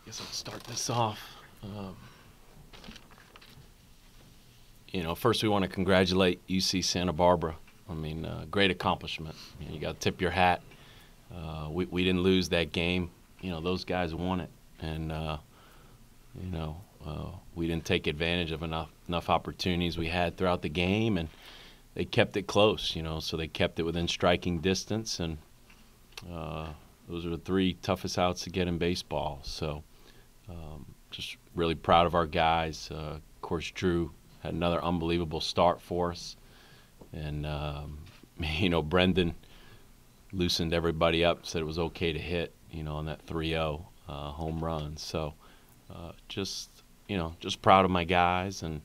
guess I'll start this off. First we want to congratulate UC Santa Barbara. I mean, great accomplishment. You got to tip your hat. We didn't lose that game. Those guys won it, and we didn't take advantage of enough opportunities we had throughout the game, and they kept it close. So they kept it within striking distance, and those are the three toughest outs to get in baseball. So just really proud of our guys. Of course, Drew had another unbelievable start for us, and Brendan loosened everybody up, said it was okay to hit, on that 3-0 home run. So just proud of my guys, and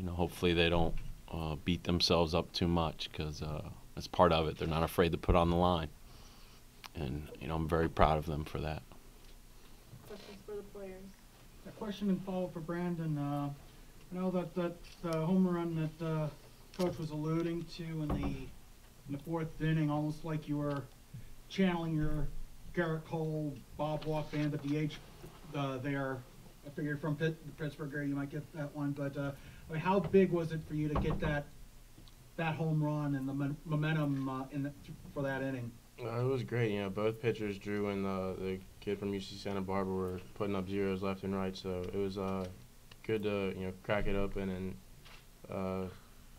hopefully they don't beat themselves up too much, because that's part of it. They're not afraid to put on the line, and I'm very proud of them for that. Questions for the players? A question and follow for Brandon. I know that home run that Coach was alluding to in the fourth inning, almost like you were channeling your Garrett Cole, Bob Walk band at the age there. I figured from the Pittsburgh area you might get that one, but how big was it for you to get that home run and the momentum for that inning? It was great. Both pitchers, Drew and the kid from UC Santa Barbara, were putting up zeros left and right. So it was good to crack it open and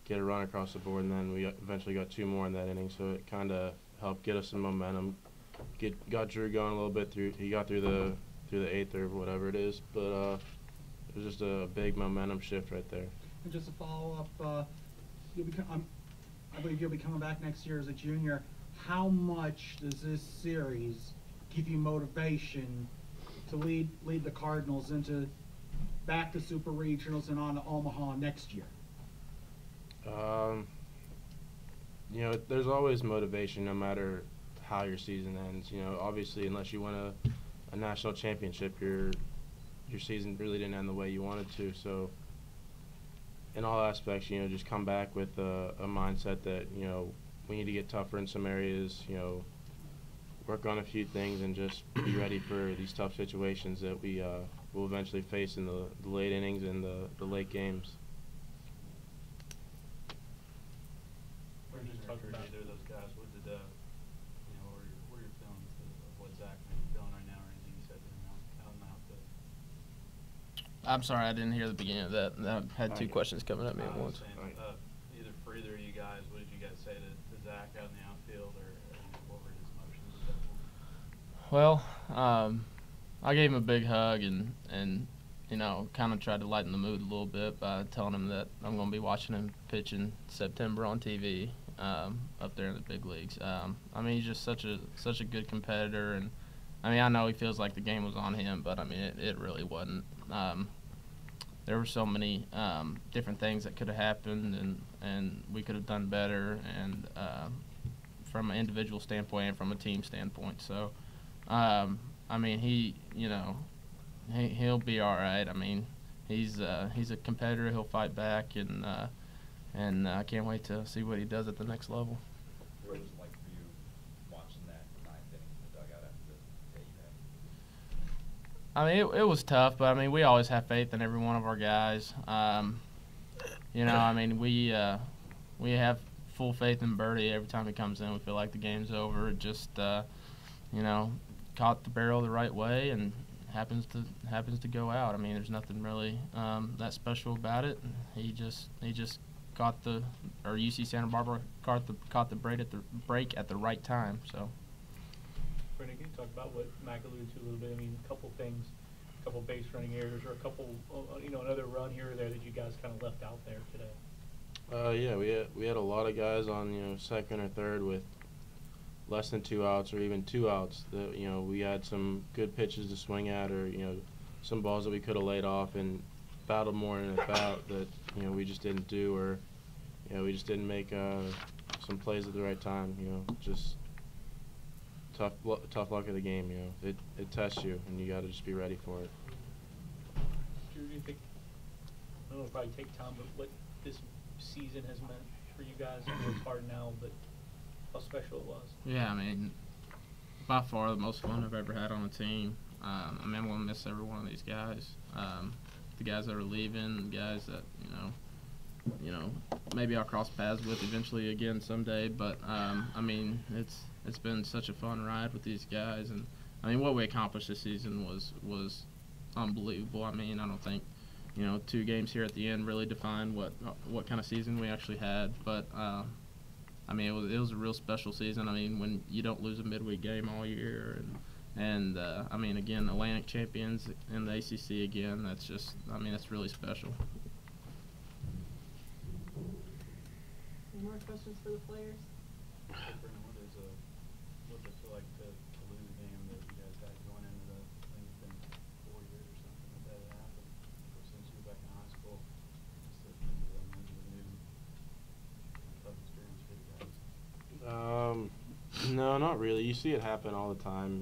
get a run across the board. And then we eventually got two more in that inning. So it kind of helped get us some momentum. Got Drew going a little bit through. He got through the eighth or whatever it is. But it was just a big momentum shift right there. And just to follow up, I believe you'll be coming back next year as a junior. How much does this series give you motivation to lead the Cardinals back to Super Regionals and on to Omaha next year? There's always motivation no matter how your season ends. Obviously, unless you win a national championship, your season really didn't end the way you wanted to. So in all aspects, just come back with a mindset that, we need to get tougher in some areas, work on a few things, and just be ready for these tough situations that we will eventually face in the late innings and the late games. We're just talking about either of those guys. What did what are your feelings of what Zach may be feeling right now, or anything you said to him out in the outfield? I'm sorry, I didn't hear the beginning of that. I had two questions coming at me at once. Either for either of you guys, what did you guys say to Zach out in the outfield, or what were his emotions at that point? Well, I gave him a big hug and kind of tried to lighten the mood a little bit by telling him that I'm going to be watching him pitch in September on TV up there in the big leagues. He's just such a good competitor, and I know he feels like the game was on him, but it really wasn't. There were so many different things that could have happened, and we could have done better, and from an individual standpoint and from a team standpoint. So, he'll be all right. He's a competitor. He'll fight back, and I can't wait to see what he does at the next level. What was it like for you watching that ninth inning in the dugout after the day you had? It was tough, but we always have faith in every one of our guys. We have full faith in Birdie. Every time he comes in, we feel like the game's over. It just caught the barrel the right way and happens to go out. There's nothing really that special about it. He just caught UC Santa Barbara caught the break at the right time. So. Brendan, can you talk about what Mac alluded to a little bit? A couple things, a couple base running errors, or a couple, another run here or there that you guys kind of left out there today. Yeah, we had a lot of guys on second or third with less than 2 outs or even 2 outs. That we had some good pitches to swing at, or some balls that we could have laid off and battled more in a bout that we just didn't do, or we just didn't make some plays at the right time. Just tough luck of the game. It tests you, and you got to just be ready for it. Drew, do you think, I don't know, probably take time, but what this season has meant for you guys? I know it's hard now, but how special it was. Yeah, by far the most fun I've ever had on a team. I mean, I'm going to miss every one of these guys. The guys that are leaving, the guys that, you know, maybe I'll cross paths with eventually again someday. But, I mean, it's been such a fun ride with these guys. And, I mean, what we accomplished this season was unbelievable. I mean, I don't think, 2 games here at the end really defined what kind of season we actually had. But, I mean, it was a real special season. I mean, when you don't lose a midweek game all year, and I mean, again, Atlantic champions in the ACC again. That's just, I mean, that's really special. Any more questions for the players? Brendan, what does it feel like to lose a game that you guys had going into the, I think it's been 4 years or something that happened since you were back in high school? Just the new tough experience for you guys. No, not really. You see it happen all the time,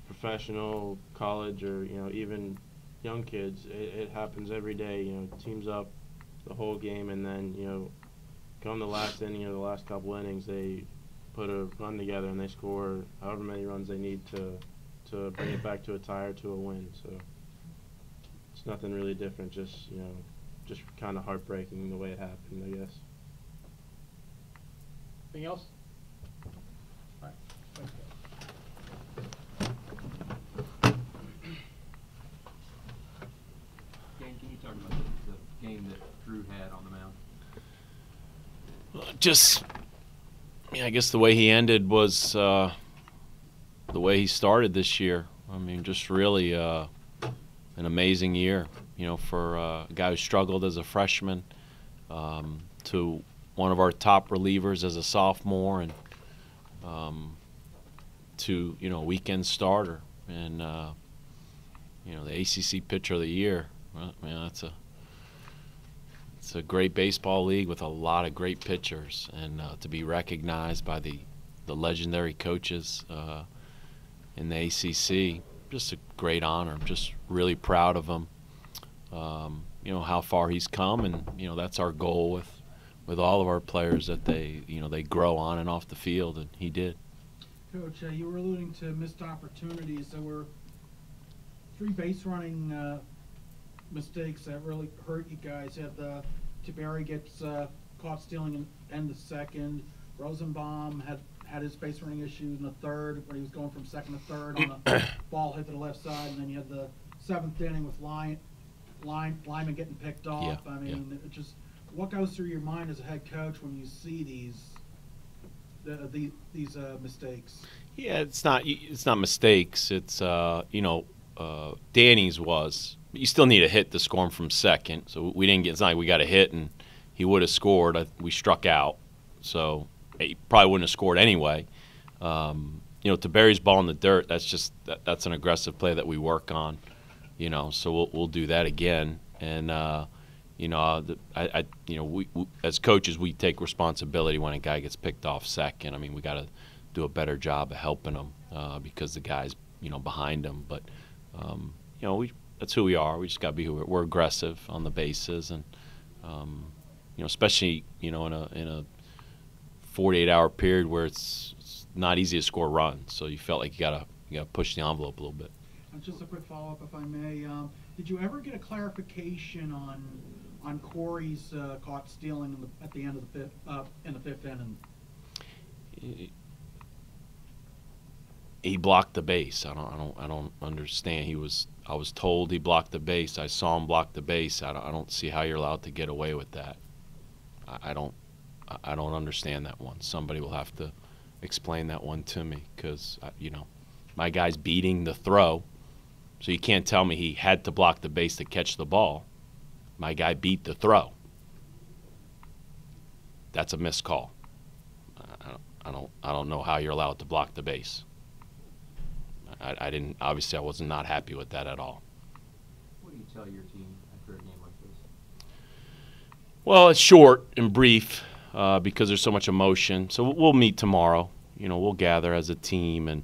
professional, college, or, even young kids. It happens every day, teams up the whole game, and then, come the last inning or the last couple innings, they put a run together and they score however many runs they need to bring it back to a tie or to a win. So it's nothing really different, just kind of heartbreaking the way it happened, I guess. Anything else? All right. Thanks, guys. Dan, can you talk about the game that Drew had on the mound? Just, I guess the way he ended was the way he started this year. I mean, just really an amazing year, for a guy who struggled as a freshman to one of our top relievers as a sophomore, and to a weekend starter, and the ACC Pitcher of the Year. Well, man, it's a great baseball league with a lot of great pitchers, and to be recognized by the legendary coaches in the ACC, just a great honor. I'm just really proud of him. How far he's come, and that's our goal with all of our players, that they grow on and off the field, and he did. Coach, you were alluding to missed opportunities. There were 3 base running mistakes that really hurt you guys. You had Tiberi gets caught stealing in end of second. Rosenbaum had his base running issue in the third, where he was going from second to third on a ball hit to the left side, and then you had the 7th inning with Lyman getting picked off. Yeah, I mean, it just, what goes through your mind as a head coach when you see these mistakes? Yeah, it's not mistakes. It's Danny's was. You still need a hit to score him from second, so we didn't get. It's not like we got a hit and he would have scored. We struck out, so he probably wouldn't have scored anyway. Tiberi's ball in the dirt. That's an aggressive play that we work on. So we'll do that again. And we as coaches, we take responsibility when a guy gets picked off second. I mean, we got to do a better job of helping him because the guy's behind him. But that's who we are. We just got to be who we're aggressive on the bases, and especially in a 48-hour period where it's not easy to score runs. So you felt like you got to push the envelope a little bit. Just a quick follow-up, if I may. Did you ever get a clarification on Corey's caught stealing at the end of the fifth inning? He blocked the base. I don't understand. I was told he blocked the base. I saw him block the base. I don't see how you're allowed to get away with that. I don't understand that one. Somebody will have to explain that one to me, because my guy's beating the throw, so you can't tell me he had to block the base to catch the ball. My guy beat the throw. That's a missed call. I don't know how you're allowed to block the base. Obviously I was not happy with that at all. What do you tell your team after a game like this? Well, it's short and brief because there's so much emotion. So we'll meet tomorrow. We'll gather as a team, and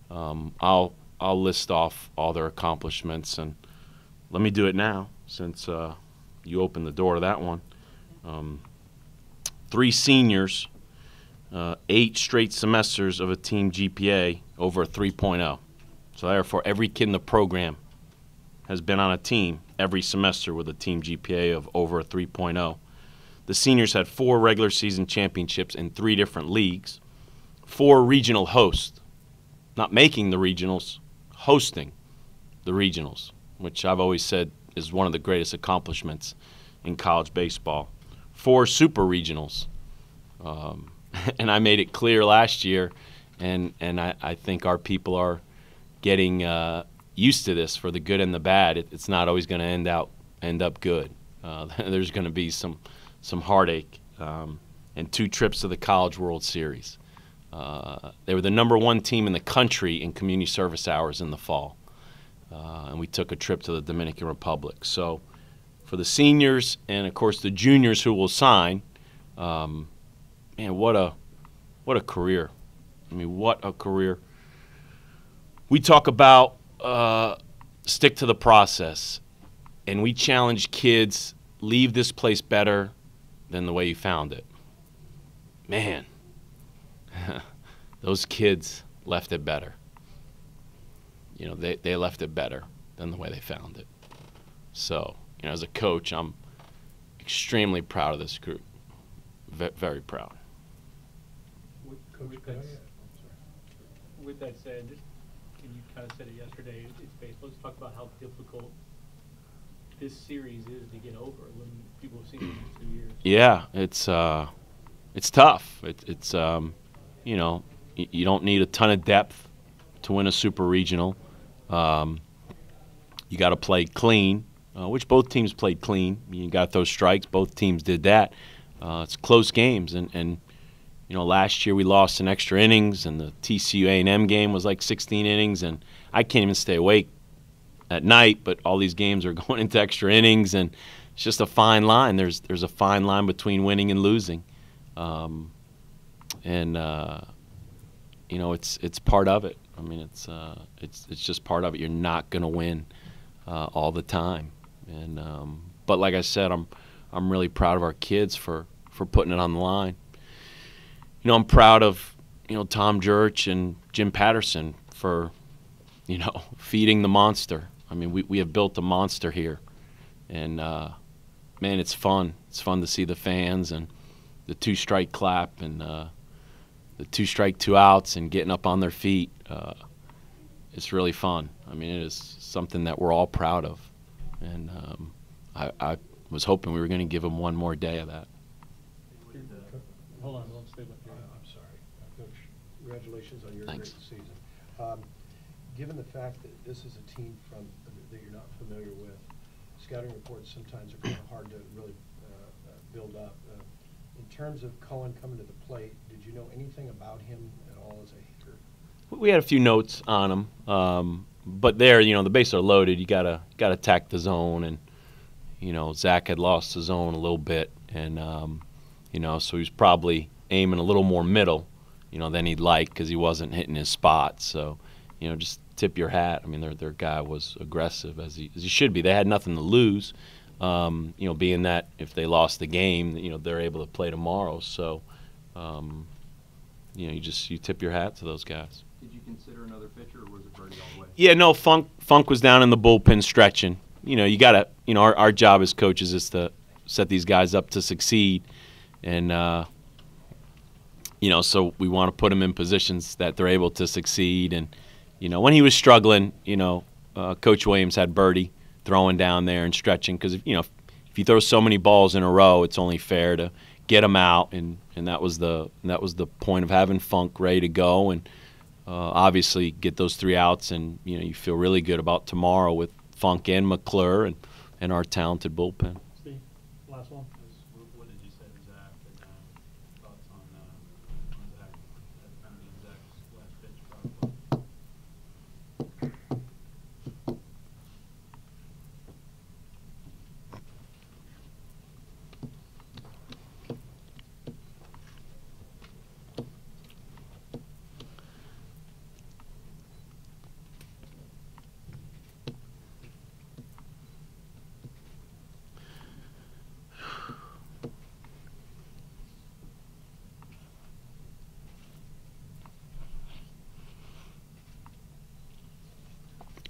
I'll list off all their accomplishments. And let me do it now, since you opened the door to that one. 3 seniors 8 straight semesters of a team GPA over a 3.0. So therefore, every kid in the program has been on a team every semester with a team GPA of over a 3.0. The seniors had 4 regular season championships in 3 different leagues, 4 regional hosts, not making the regionals, hosting the regionals, which I've always said is one of the greatest accomplishments in college baseball. 4 super regionals. And I made it clear last year, and I think our people are getting used to this for the good and the bad. It's not always going to end up good. There's going to be some heartache, and 2 trips to the College World Series. They were the #1 team in the country in community service hours in the fall, and we took a trip to the Dominican Republic. So for the seniors and, of course, the juniors who will sign, man, what a career. I mean, what a career. We talk about stick to the process, and we challenge kids, leave this place better than the way you found it. Man, those kids left it better. You know, they left it better than the way they found it. So, you know, as a coach, I'm extremely proud of this group. Very proud. With that said, and you kind of said it yesterday, it's baseball. Let's talk about how difficult this series is to get over when people have seen it in 2 years. Yeah, it's tough. It's you know, you don't need a ton of depth to win a super regional. You got to play clean, which both teams played clean. You got those strikes. Both teams did that. It's close games, and you know, last year we lost in extra innings, and the TCU A&M game was like 16 innings, and I can't even stay awake at night. But all these games are going into extra innings, and it's just a fine line. There's a fine line between winning and losing, and you know, it's part of it. I mean, it's just part of it. You're not going to win all the time, and but like I said, I'm really proud of our kids for putting it on the line. You know, I'm proud of, you know, Tom Jurich and Jim Patterson for, you know, feeding the monster. I mean, we have built a monster here, and man, it's fun. It's fun to see the fans and the 2-strike clap and the 2-strike 2 outs and getting up on their feet. It's really fun. I mean, it is something that we're all proud of, and I was hoping we were going to give them one more day of that. Hold on, let's stay with you. I'm sorry. Coach, congratulations on your Thanks. great season. Given the fact that this is a team that you're not familiar with, scouting reports sometimes are kind of hard to really build up. In terms of Cohen coming to the plate, did you know anything about him at all as a hitter? We had a few notes on him, but there, you know, the bases are loaded. You gotta attack the zone, and you know, Zach had lost the zone a little bit, and you know, so he was probably aiming a little more middle, you know, than he'd like because he wasn't hitting his spots. So, you know, just tip your hat. I mean, their guy was aggressive as he should be. They had nothing to lose, you know, being that if they lost the game, you know, they're able to play tomorrow. So, you know, you tip your hat to those guys. Did you consider another pitcher, or was it Birdie all the way? Yeah, no, Funk was down in the bullpen stretching. You know, you gotta, you know, our job as coaches is to set these guys up to succeed. And, you know, so we want to put them in positions that they're able to succeed. And, you know, when he was struggling, you know, Coach Williams had Birdie throwing down there and stretching because, you know, if you throw so many balls in a row, it's only fair to get them out. And that was the point of having Funk ready to go and obviously get those 3 outs. And, you know, you feel really good about tomorrow with Funk and McClure and our talented bullpen. Steve, last one. What did you say to Zach, and thoughts on Zach, that kind of being Zach's last pitch probably?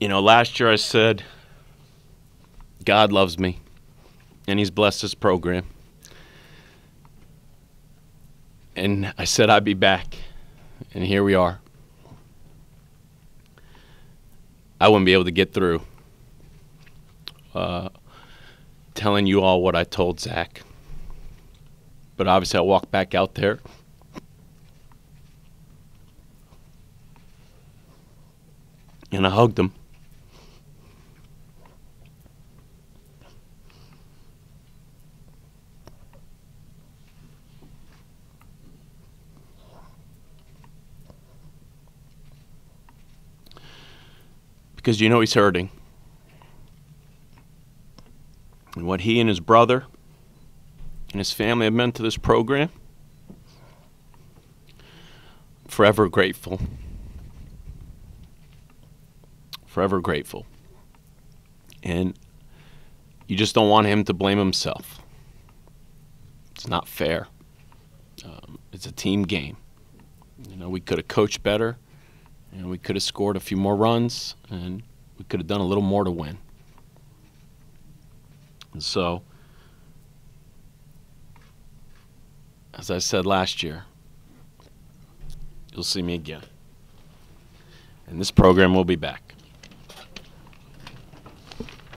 You know, last year I said, God loves me, and He's blessed this program. And I said I'd be back, and here we are. I wouldn't be able to get through telling you all what I told Zach. But obviously I walked back out there. And I hugged him. Because you know he's hurting. And what he and his brother and his family have meant to this program, forever grateful. Forever grateful. And you just don't want him to blame himself. It's not fair. It's a team game. You know, we could have coached better, and we could have scored a few more runs, and we could have done a little more to win. And so, as I said last year, you'll see me again. And this program will be back.